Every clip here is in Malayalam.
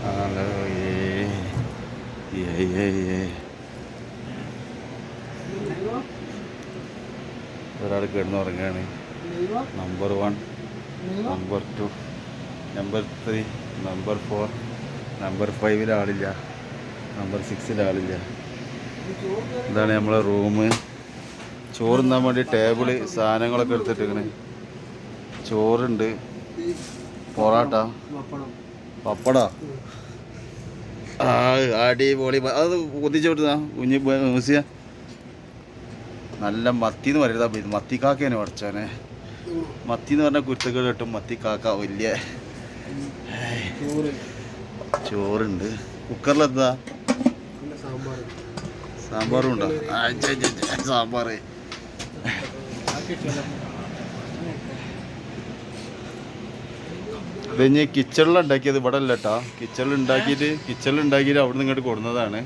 ഹലോ ഒരാൾ കിടന്നുറങ്ങുകയാണ്. Number 1, number 2, number 3, number 4, number 5 ആളില്ല, നമ്പർ 6 ആളില്ല. ഇതാണ് നമ്മളെ റൂം. ചോറുന്നാൻ വേണ്ടി ടേബിള് സാധനങ്ങളൊക്കെ എടുത്തിട്ടിങ്ങനെ. ചോറുണ്ട്, പൊറാട്ട, പപ്പട, അടിപൊളി. അത് ഒതിച്ചു വിട്ടുന്ന കുഞ്ഞി മ്യൂസിയ. നല്ല മത്തി എന്ന് പറയുന്നത് മത്തിക്കാക്കയാണ് പഠിച്ചോനെ. മത്തി എന്ന് പറഞ്ഞാൽ കുരുത്തക്കേട് കിട്ടും. മത്തിക്കാക്ക വലിയ. ചോറുണ്ട്, കുക്കറിലെന്താ സാമ്പാറും ഉണ്ടോ? സാമ്പാർ. ഇത് ഇനി കിച്ചണിലുണ്ടാക്കിയത് ഇവിടെ അല്ല കേട്ടോ. കിച്ചണിലുണ്ടാക്കിയിട്ട് അവിടെ നിന്ന് ഇങ്ങോട്ട് കൊടുന്നതാണ്.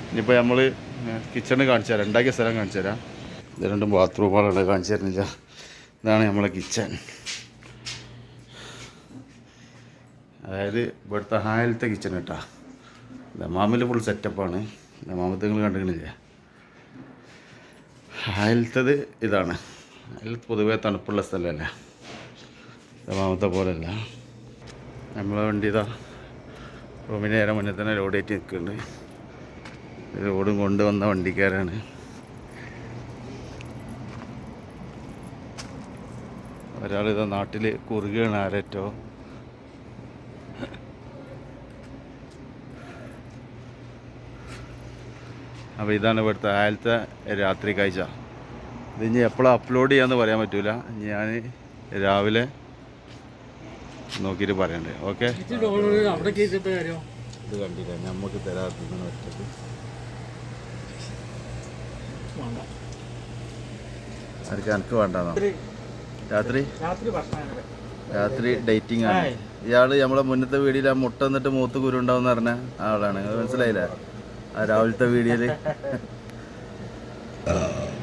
ഇനിയിപ്പോൾ നമ്മൾ കിച്ചണ് കാണിച്ചു തരാം, ഉണ്ടാക്കിയ സ്ഥലം കാണിച്ചു തരാം. ഇത് രണ്ടും ബാത്റൂമുകളുണ്ട്, കാണിച്ചു തരുന്നില്ല. ഇതാണ് നമ്മളെ കിച്ചൺ. അതായത് ഇവിടുത്തെ ഹാലത്തെ കിച്ചൺ കേട്ടോ. ദമാമിൽ ഫുൾ സെറ്റപ്പാണ്. ദമാമത്തെ നിങ്ങൾ കണ്ടിട്ടില്ല. ഹാലത്തത് ഇതാണ്. അതിൽ പൊതുവേ തണുപ്പുള്ള സ്ഥലമല്ല, ദമാമത്തെ പോലെയല്ല. നമ്മളെ വണ്ടി ഇതാ റൂമിന് നേരെ മുന്നേ തന്നെ ലോഡ് ആയിട്ട് നിൽക്കുന്നുണ്ട്. ലോഡും കൊണ്ടുവന്ന വണ്ടിക്കാരാണ്. ഒരാളിതാ നാട്ടിൽ കുറുകയാണ് ആരേറ്റോ. അപ്പോൾ ഇതാണ് ഇവിടുത്തെ ആദ്യത്തെ രാത്രി കാഴ്ച. ഇതിനി എപ്പോഴാണ് അപ്ലോഡ് ചെയ്യാമെന്ന് പറയാൻ പറ്റില്ല. ഞാൻ രാവിലെ നോക്കിയിട്ട് പറയണ്ടേ. ഓക്കെ, ഇത് കണ്ടില്ല നമുക്ക് തരാത്ത ഒറ്റക്ക്. ആർക്ക് എനിക്ക് വേണ്ടെന്നോ? രാത്രി ഡേറ്റിംഗ് ആണ്. ഇയാള് നമ്മളെ മുന്നത്തെ വീഡിയോയിൽ ആ മുട്ട എന്നിട്ട് മൂത്ത് കുരുണ്ടാവും പറഞ്ഞ ആളാണ്. മനസ്സിലായില്ല? ആ രാവിലത്തെ വീഡിയോയില്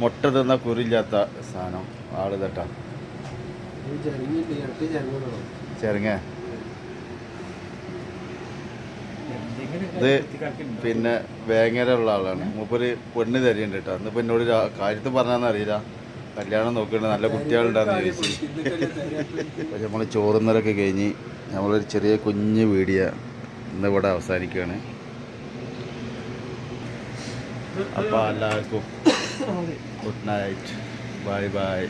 മുട്ട തന്ന കുരില്ലാത്ത സാധനം ആള് തട്ടാ. ചെറുങ്ങ ഇത് പിന്നെ വേങ്ങര ഉള്ള ആളാണ്. മൂപ്പര് പെണ്ണ് തരുന്നുണ്ട് കേട്ടോ. ഇന്നിപ്പോൾ എന്നോട് കാര്യത്തിൽ പറഞ്ഞാന്ന് അറിയില്ല. കല്യാണം നോക്കണ്ട നല്ല കുട്ടികളുണ്ടാന്ന് ചോദിച്ചു. പക്ഷെ നമ്മൾ ചോറുന്നരൊക്കെ കഴിഞ്ഞ് നമ്മളൊരു ചെറിയ കുഞ്ഞ് വീഡിയോ ഇന്നിവിടെ അവസാനിക്കുകയാണ്. അപ്പോൾ എല്ലാവർക്കും ഗുഡ് നൈറ്റ്, ബൈ ബൈ.